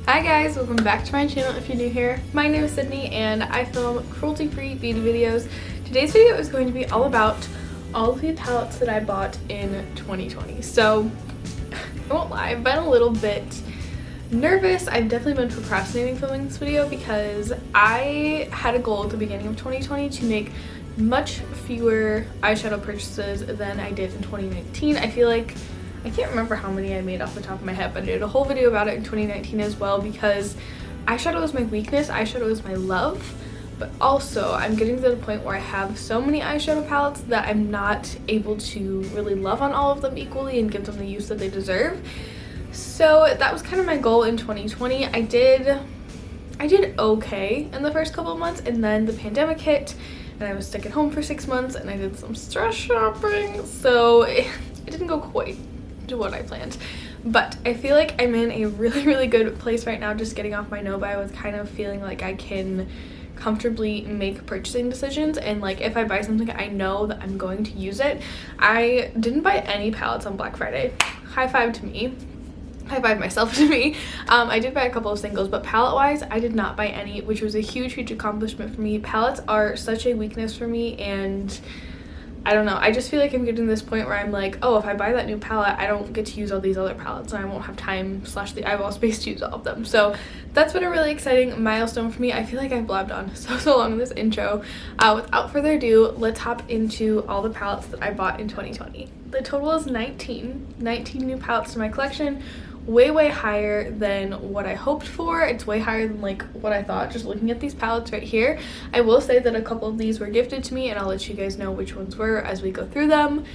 Hi guys, welcome back to my channel if you're new here. My name is Sydney and I film cruelty-free beauty videos. Today's video is going to be all about all of the palettes that I bought in 2020. So, I won't lie, I've been a little bit nervous. I've definitely been procrastinating filming this video because I had a goal at the beginning of 2020 to make much fewer eyeshadow purchases than I did in 2019. I feel like I can't remember how many I made off the top of my head, but I did a whole video about it in 2019 as well because eyeshadow is my weakness, eyeshadow is my love, but also I'm getting to the point where I have so many eyeshadow palettes that I'm not able to really love on all of them equally and give them the use that they deserve. So that was kind of my goal in 2020. I did okay in the first couple of months, and then the pandemic hit and I was stuck at home for 6 months and I did some stress shopping, so it didn't go quite to what I planned. But I feel like I'm in a really good place right now, just getting off my no-buy with kind of feeling like I can comfortably make purchasing decisions, and like if I buy something I know that I'm going to use it. I didn't buy any palettes on Black Friday. High five to me. High five myself to me. I did buy a couple of singles, but palette wise I did not buy any, which was a huge accomplishment for me. Palettes are such a weakness for me, and I don't know, I just feel like I'm getting to this point where I'm like, oh, if I buy that new palette, I don't get to use all these other palettes and I won't have time / the eyeball space to use all of them. So that's been a really exciting milestone for me. I feel like I've blabbed on so long in this intro. Without further ado, let's hop into all the palettes that I bought in 2020. The total is 19 new palettes to my collection. Way higher than what I hoped for. It's way higher than like what I thought just looking at these palettes right here. I will say that a couple of these were gifted to me and I'll let you guys know which ones were as we go through them.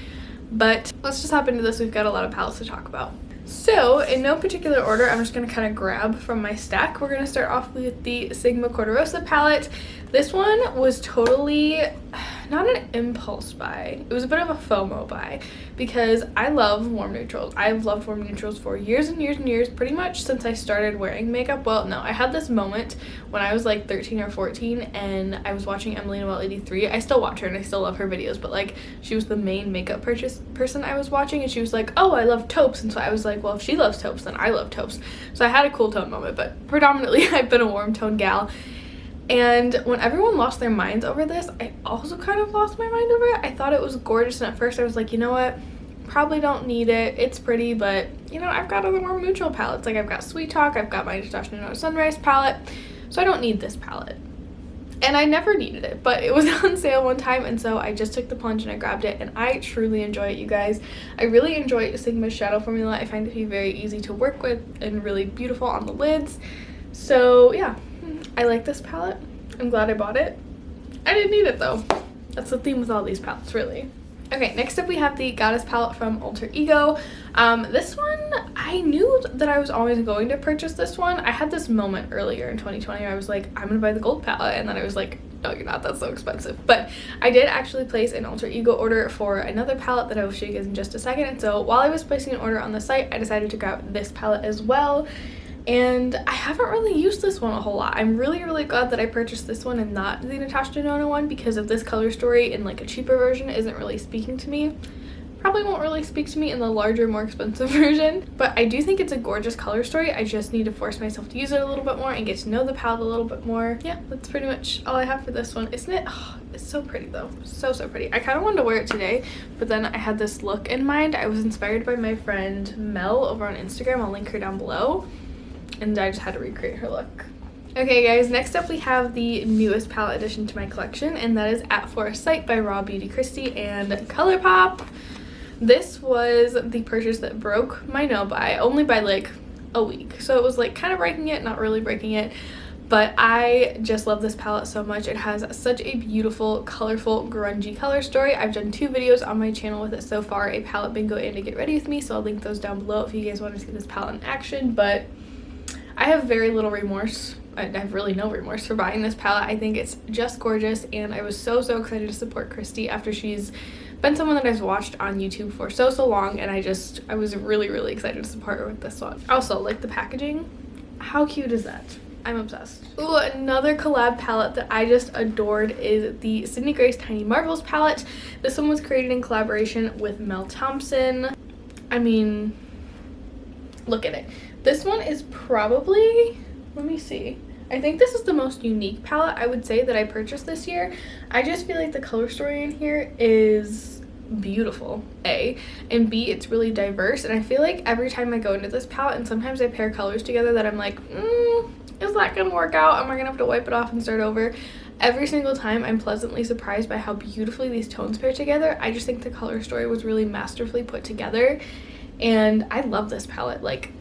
But let's just hop into this. We've got a lot of palettes to talk about. So in no particular order, I'm just going to kind of grab from my stack. We're going to start off with the Sigma Cordera palette. This one was totally not an impulse buy. It was a bit of a FOMO buy because I love warm neutrals. I've loved warm neutrals for years and years, pretty much since I started wearing makeup. Well, no, I had this moment when I was like 13 or 14 and I was watching Emily Noel 83. I still watch her and I still love her videos, but like she was the main makeup person I was watching, and she was like, oh, I love taupes, and so I was like, well, if she loves taupes, then I love taupes. So I had a cool tone moment, but predominantly I've been a warm tone gal. And when everyone lost their minds over this, I also kind of lost my mind over it. I thought it was gorgeous, and at first I was like, you know what, probably don't need it. It's pretty, but you know, I've got other warm neutral palettes. Like I've got Sweet Talk, I've got my Natasha Denona Sunrise palette, so I don't need this palette. And I never needed it, but it was on sale one time, and so I just took the plunge and I grabbed it, and I truly enjoy it, you guys. I really enjoy Sigma's shadow formula. I find it to be very easy to work with and really beautiful on the lids. So yeah, I like this palette. I'm glad I bought it. I didn't need it though. That's the theme with all these palettes, really. Okay, next up we have the Goddess palette from Alter Ego. This one, I knew that I was always going to purchase this one. I had this moment earlier in 2020 where I was like, I'm gonna buy the gold palette, and then I was like, no, you're not, that's so expensive. But I did actually place an Alter Ego order for another palette that I will show you guys in just a second. And so while I was placing an order on the site, I decided to grab this palette as well. And I haven't really used this one a whole lot. I'm really glad that I purchased this one and not the Natasha Denona one, because of this color story in like a cheaper version isn't really speaking to me. Probably won't really speak to me in the larger, more expensive version. But I do think it's a gorgeous color story. I just need to force myself to use it a little bit more and get to know the palette a little bit more. Yeah, that's pretty much all I have for this one. Isn't it? Oh, it's so pretty though. So pretty. I kind of wanted to wear it today, but then I had this look in mind. I was inspired by my friend Mel over on Instagram. I'll link her down below. And I just had to recreate her look. Okay guys, next up we have the newest palette addition to my collection, and that is At Forest Sight by Raw Beauty Kristi and ColourPop. This was the purchase that broke my no-buy, only by like a week. So it was like kind of breaking it, not really breaking it. But I just love this palette so much. It has such a beautiful, colorful, grungy color story. I've done 2 videos on my channel with it so far, a palette bingo and a get ready with me, so I'll link those down below if you guys want to see this palette in action. But I have very little remorse. I have really no remorse for buying this palette. I think it's just gorgeous, and I was so excited to support Kristi after she's been someone that I've watched on YouTube for so long, and I was really excited to support her with this one. Also, like the packaging, how cute is that? I'm obsessed. Ooh, another collab palette that I just adored is the Sydney Grace Tiny Marvels palette. This one was created in collaboration with Mel Thompson. I mean, look at it. This one is probably, let me see, I think this is the most unique palette I would say that I purchased this year. I just feel like the color story in here is beautiful, A, and B, it's really diverse, and I feel like every time I go into this palette, and sometimes I pair colors together that I'm like, is that gonna work out? Am I gonna have to wipe it off and start over? Every single time I'm pleasantly surprised by how beautifully these tones pair together. I just think the color story was really masterfully put together, and I love this palette. Like,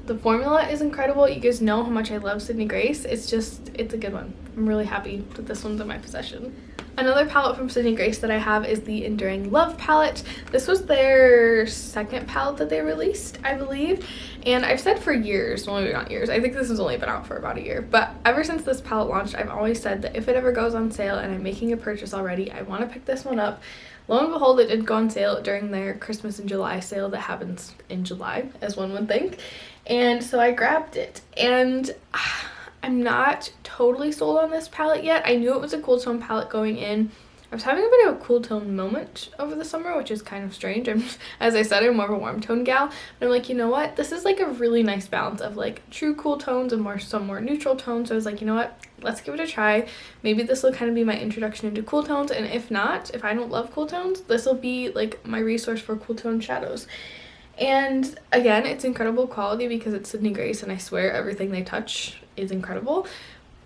the formula is incredible. You guys know how much I love Sydney Grace. It's a good one. I'm really happy that this one's in my possession. Another palette from Sydney Grace that I have is the Enduring Love palette. This was their second palette that they released, I believe. And I've said for years, well, maybe not years, I think this has only been out for about a year. But ever since this palette launched, I've always said that if it ever goes on sale and I'm making a purchase already, I want to pick this one up. Lo and behold, it did go on sale during their Christmas in July sale that happens in July, as one would think. And so I grabbed it. And I'm not totally sold on this palette yet. I knew it was a cool tone palette going in. I was having a bit of a cool tone moment over the summer, which is kind of strange. As I said, I'm more of a warm tone gal. But I'm like, you know what? This is like a really nice balance of like true cool tones and some more neutral tones. So I was like, you know what? Let's give it a try. Maybe this will kind of be my introduction into cool tones. And if not, if I don't love cool tones, this will be like my resource for cool tone shadows. And again, it's incredible quality because it's Sydney Grace, and I swear everything they touch is incredible.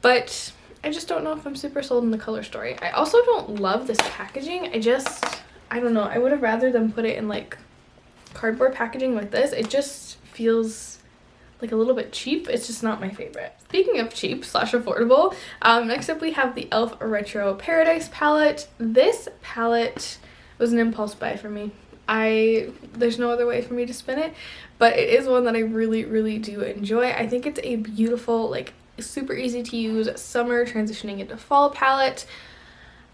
But I just don't know if I'm super sold on the color story. I also don't love this packaging. I don't know. I would have rather them put it in like cardboard packaging like this. It just feels like a little bit cheap. It's just not my favorite. Speaking of cheap / affordable, next up we have the e.l.f. Retro Paradise palette. This palette was an impulse buy for me. There's no other way for me to spin it, but it is one that I really do enjoy. I think it's a beautiful, like, super easy to use summer transitioning into fall palette.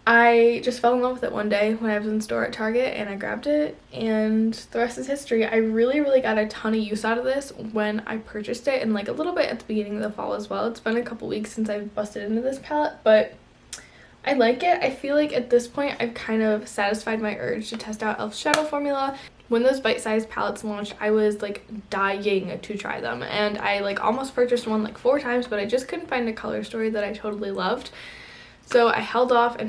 I just fell in love with it one day when I was in store at Target, and I grabbed it, and the rest is history. I really got a ton of use out of this when I purchased it, and like a little bit at the beginning of the fall as well. It's been a couple weeks since I've busted into this palette, but I like it. I feel like at this point I've kind of satisfied my urge to test out e.l.f.'s shadow formula. When those bite-sized palettes launched, I was like dying to try them, and I like almost purchased one like 4 times, but I just couldn't find a color story that I totally loved. So I held off, and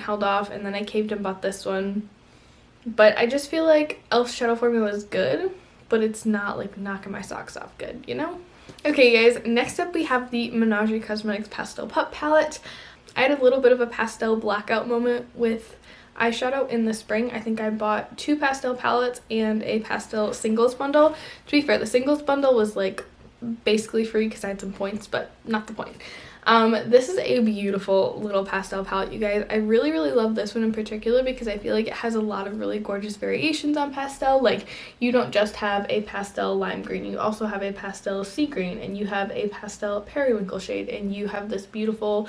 then I caved and bought this one. But I just feel like e.l.f.'s shadow formula is good, but it's not like knocking my socks off good, you know? Okay guys, next up we have the Nomad Cosmetics Pastel Pup palette. I had a little bit of a pastel blackout moment with eyeshadow in the spring. I think I bought 2 pastel palettes and a pastel singles bundle. To be fair, the singles bundle was like basically free because I had some points, but not the point. This is a beautiful little pastel palette, you guys. I really love this one in particular because I feel like it has a lot of really gorgeous variations on pastel. Like, you don't just have a pastel lime green, you also have a pastel sea green, and you have a pastel periwinkle shade, and you have this beautiful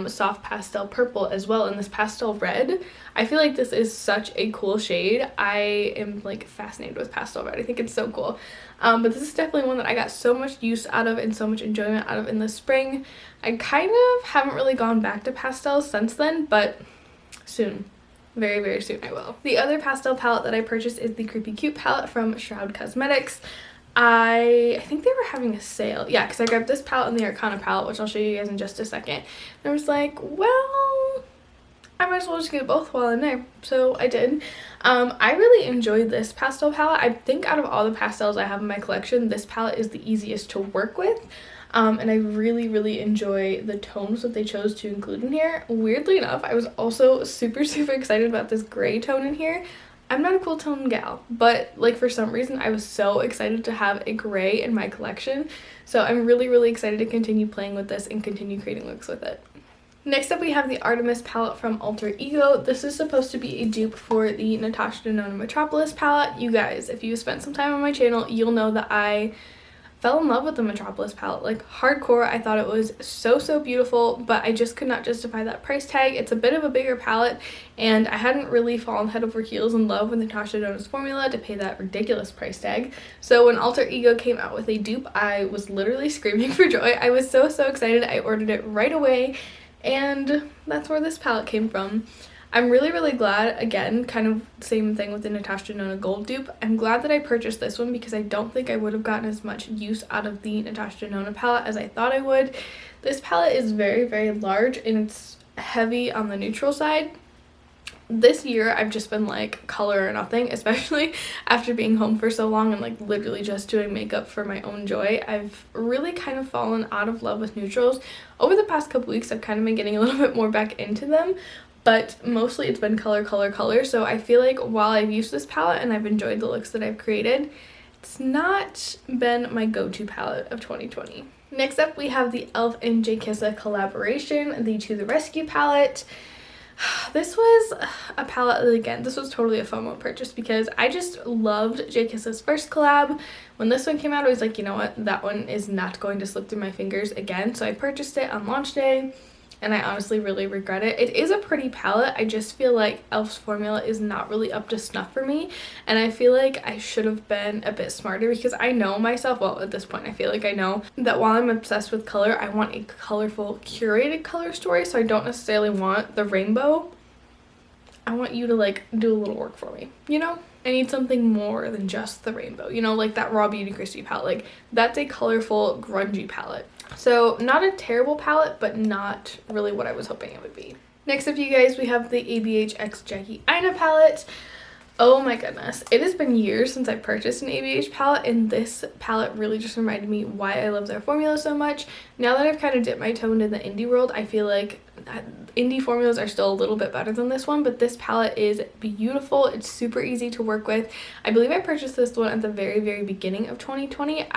soft pastel purple as well, and this pastel red. I feel like this is such a cool shade. I am like fascinated with pastel red. I think it's so cool. But this is definitely one that I got so much use out of and so much enjoyment out of in the spring. I kind of haven't really gone back to pastels since then, but soon. Very soon I will. The other pastel palette that I purchased is the Creepy Cute palette from Shroud Cosmetics. I think they were having a sale. Yeah, because I grabbed this palette and the Arcana palette, which I'll show you guys in just a second. And I was like, well, I might as well just get both while I'm there. So I did. I really enjoyed this pastel palette. I think out of all the pastels I have in my collection, this palette is the easiest to work with. And I really enjoy the tones that they chose to include in here. Weirdly enough, I was also super excited about this gray tone in here. I'm not a cool tone gal, but like for some reason I was so excited to have a gray in my collection. So I'm really excited to continue playing with this and continue creating looks with it. Next up we have the Artemis palette from Alter Ego. This is supposed to be a dupe for the Natasha Denona Metropolis palette. You guys, if you spent some time on my channel, you'll know that I fell in love with the Metropolis palette, like hardcore. I thought it was so beautiful, but I just could not justify that price tag. It's a bit of a bigger palette, and I hadn't really fallen head over heels in love with Natasha Denona's formula to pay that ridiculous price tag. So when Alter Ego came out with a dupe, I was literally screaming for joy. I was so excited. I ordered it right away, and that's where this palette came from. I'm really glad, again, kind of same thing with the Natasha Denona Gold dupe. I'm glad that I purchased this one because I don't think I would have gotten as much use out of the Natasha Denona palette as I thought I would. This palette is very large and it's heavy on the neutral side. This year I've just been like color or nothing, especially after being home for so long and like literally just doing makeup for my own joy. I've really kind of fallen out of love with neutrals. Over the past couple weeks I've kind of been getting a little bit more back into them, but mostly it's been color. So I feel like while I've used this palette and I've enjoyed the looks that I've created, it's not been my go-to palette of 2020. Next up we have the e.l.f. and J. Kissa collaboration, the To The Rescue palette. This was a palette, again, this was totally a FOMO purchase because I just loved J. Kissa's first collab. When this one came out, I was like, you know what, that one is not going to slip through my fingers again. So I purchased it on launch day and I honestly really regret it. It is a pretty palette. I just feel like e.l.f.'s formula is not really up to snuff for me, and I feel like I should have been a bit smarter because I know myself, well, at this point I feel like I know that while I'm obsessed with color, I want a colorful curated color story. So I don't necessarily want the rainbow. I want you to like do a little work for me, you know? I need something more than just the rainbow, you know, like that Raw Beauty Kristi palette. Like that's a colorful grungy palette. So not a terrible palette, but not really what I was hoping it would be. Next up, you guys, we have the ABH X Jackie Aina palette. Oh my goodness, it has been years since I purchased an ABH palette, and this palette really just reminded me why I love their formula so much. Now that I've kind of dipped my toe into the indie world, I feel like indie formulas are still a little bit better than this one, but this palette is beautiful. It's super easy to work with. I believe I purchased this one at the very beginning of 2020.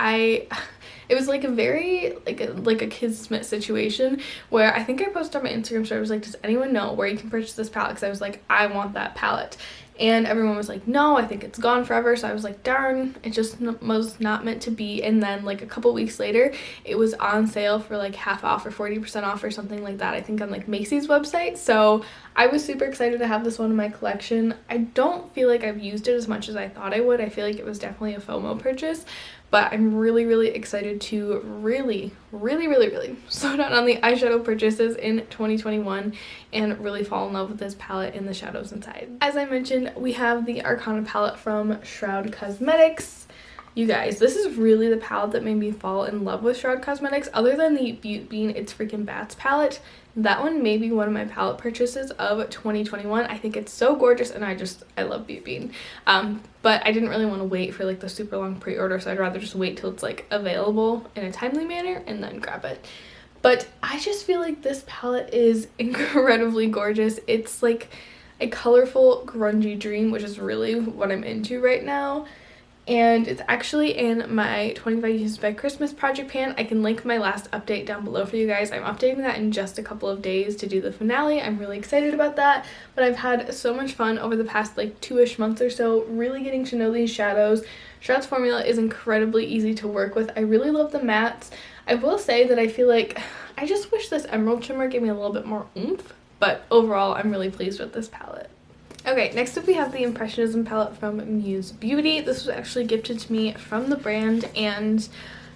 It was like a very like a kismet situation where I think I posted on my Instagram story. I was like, does anyone know where you can purchase this palette? Because I was like, I want that palette. And everyone was like, no, I think it's gone forever. So I was like, darn, it just was not meant to be. And then like a couple weeks later, it was on sale for like half off or 40% off or something like that, I think on like Macy's website. So I was super excited to have this one in my collection. I don't feel like I've used it as much as I thought I would. I feel like it was definitely a FOMO purchase. But I'm really excited to really slow down on the eyeshadow purchases in 2021 and really fall in love with this palette and the shadows inside. As I mentioned, we have the Arcana palette from Shroud Cosmetics. You guys, this is really the palette that made me fall in love with Shroud Cosmetics. Other than the Beauty Bean It's Freaking Bats palette, that one may be one of my palette purchases of 2021. I think it's so gorgeous and I love Beauty Bean. But I didn't really want to wait for like the super long pre-order, so I'd rather just wait till it's like available in a timely manner and then grab it. But I just feel like this palette is incredibly gorgeous. It's like a colorful grungy dream, which is really what I'm into right now. And it's actually in my 25 Uses by Christmas project pan. I can link my last update down below for you guys. I'm updating that in just a couple of days to do the finale. I'm really excited about that, but I've had so much fun over the past like 2-ish months or so really getting to know these shadows. Shroud's formula is incredibly easy to work with. I really love the mattes. I will say that I feel like I just wish this emerald shimmer gave me a little bit more oomph, but overall I'm really pleased with this palette. Okay, next up we have the Impressionism palette from Muse Beauty. This was actually gifted to me from the brand, and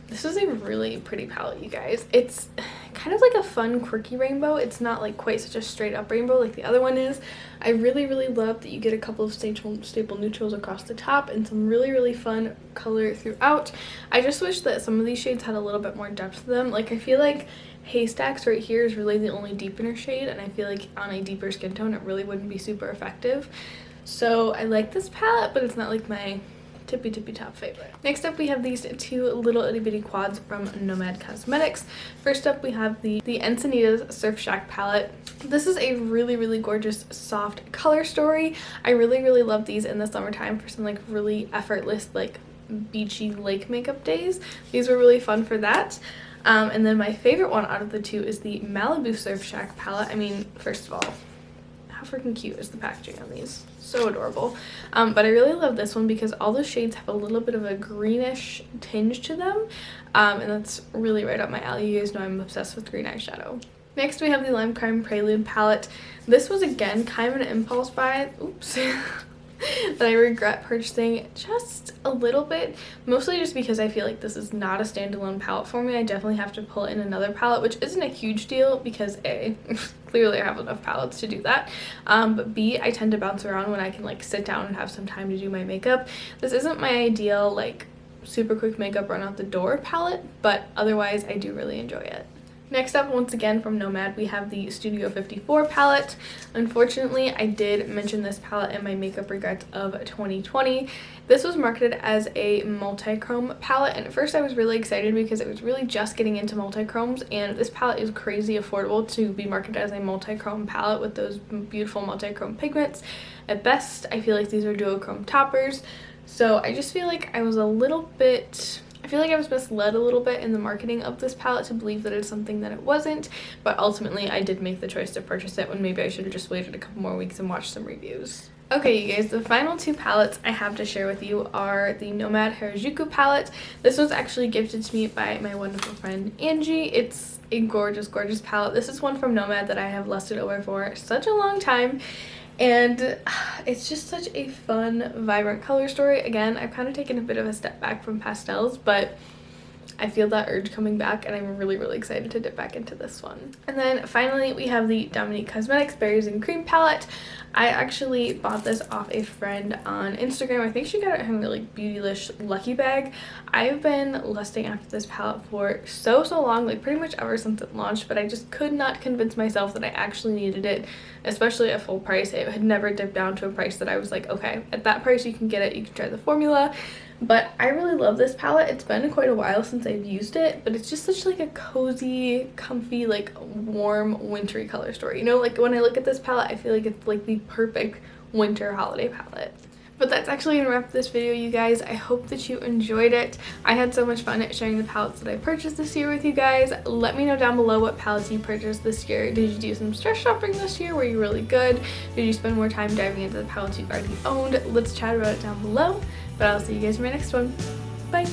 this is a really pretty palette, you guys. It's kind of like a fun, quirky rainbow. It's not like quite such a straight up rainbow like the other one is. I really love that you get a couple of staple neutrals across the top and some really fun color throughout. I just wish that some of these shades had a little bit more depth to them. Like I feel like Haystacks right here is really the only deepener shade, and I feel like on a deeper skin tone it really wouldn't be super effective. So I like this palette, but it's not like my tippy top favorite. Next up we have these two little itty bitty quads from Nomad Cosmetics. First up we have the Encinitas Surf Shack palette. This is a really gorgeous soft color story. I really love these in the summertime for some like really effortless like beachy lake makeup days. These were really fun for that. And then my favorite one out of the two is the Malibu Surf Shack palette. I mean, first of all, how freaking cute is the packaging on these? So adorable. But I really love this one because all the shades have a little bit of a greenish tinge to them. And that's really right up my alley. You guys know I'm obsessed with green eyeshadow. Next we have the Lime Crime Prelude palette. This was again kind of an impulse buy. Oops. That I regret purchasing just a little bit, mostly just because I feel like this is not a standalone palette for me. I definitely have to pull in another palette, which isn't a huge deal because A, clearly I have enough palettes to do that. But B, I tend to bounce around when I can like sit down and have some time to do my makeup. This isn't my ideal like super quick makeup run out the door palette, but otherwise I do really enjoy it. Next up, once again from Nomad, we have the Studio 54 palette. Unfortunately, I did mention this palette in my makeup regrets of 2020. This was marketed as a multi-chrome palette, and at first I was really excited because it was really just getting into multi-chromes, and this palette is crazy affordable to be marketed as a multi-chrome palette with those beautiful multi-chrome pigments. At best, I feel like these are duochrome toppers, so I just feel like I was misled a little bit in the marketing of this palette to believe that it's something that it wasn't, but ultimately I did make the choice to purchase it when maybe I should have just waited a couple more weeks and watched some reviews. Okay, you guys, the final two palettes I have to share with you are the Nomad Harajuku palette. This was actually gifted to me by my wonderful friend Angie. It's a gorgeous, gorgeous palette. This is one from Nomad that I have lusted over for such a long time. And it's just such a fun, vibrant color story. Again, I've kind of taken a bit of a step back from pastels, but I feel that urge coming back, and I'm really, really excited to dip back into this one. And then finally, we have the Dominique Cosmetics Berries and Cream palette. I actually bought this off a friend on Instagram. I think she got it in her like Beautylish lucky bag. I've been lusting after this palette for so long, like pretty much ever since it launched, but I just could not convince myself that I actually needed it, especially at full price. It had never dipped down to a price that I was like, okay, at that price you can get it, you can try the formula. But I really love this palette. It's been quite a while since I've used it, but it's just such like a cozy, comfy, like warm, wintry color story. You know, like when I look at this palette, I feel like it's like the perfect winter holiday palette. But that's actually gonna wrap this video, you guys. I hope that you enjoyed it. I had so much fun at sharing the palettes that I purchased this year with you guys. Let me know down below what palettes you purchased this year. Did you do some stress shopping this year? Were you really good? Did you spend more time diving into the palettes you already owned? Let's chat about it down below. But I'll see you guys in my next one. Bye!